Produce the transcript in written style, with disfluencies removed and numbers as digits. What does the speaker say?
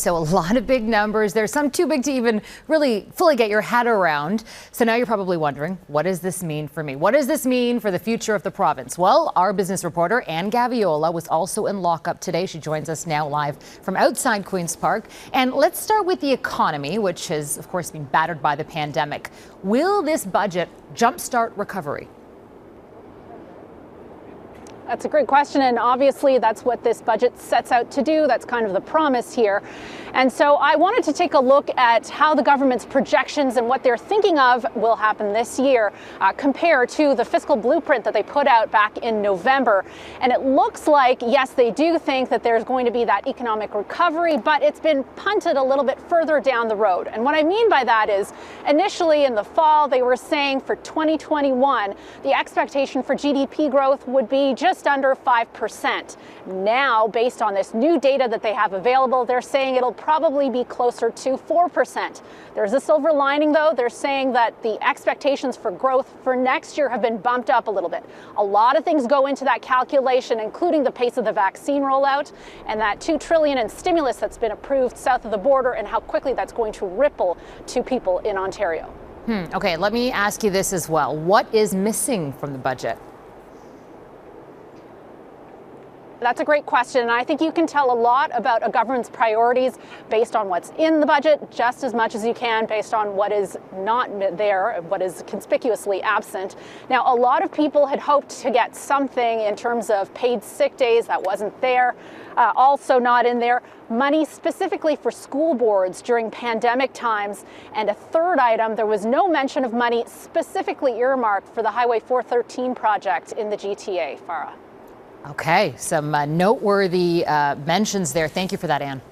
So a lot of big numbers. There's some too big to even really fully get your head around. So now you're probably wondering, what does this mean for me? What does this mean for the future of the province? Well, our business reporter, Gaviola, was also in lockup today. She joins us now live from outside Queen's Park. And let's start with the economy, which has, of course, been battered by the pandemic. Will this budget jumpstart recovery? That's a great question, and obviously that's what this budget sets out to do. That's kind of the promise here. And so I wanted to take a look at how the government's projections and what they're thinking of will happen this year compared to the fiscal blueprint that they put out back in November. And it looks like, yes, they do think that there's going to be that economic recovery, but it's been punted a little bit further down the road. And what I mean by that is, initially in the fall, they were saying for 2021, the expectation for GDP growth would be just under 5%. Now, based on this new data that they have available, they're saying it'll probably be closer to 4%. There's a silver lining, though. They're saying that the expectations for growth for next year have been bumped up a little bit. A lot of things go into that calculation, including the pace of the vaccine rollout and that $2 trillion in stimulus that's been approved south of the border and how quickly that's going to ripple to people in Ontario. Okay, let me ask you this as well. What is missing from the budget? That's a great question, and I think you can tell a lot about a government's priorities based on what's in the budget, just as much as you can based on what is not there, what is conspicuously absent. Now, a lot of people had hoped to get something in terms of paid sick days. That wasn't there. Also not in there, money specifically for school boards during pandemic times. And a third item, there was no mention of money specifically earmarked for the Highway 413 project in the GTA, Farah. Okay, some noteworthy mentions there. Thank you for that, Anne.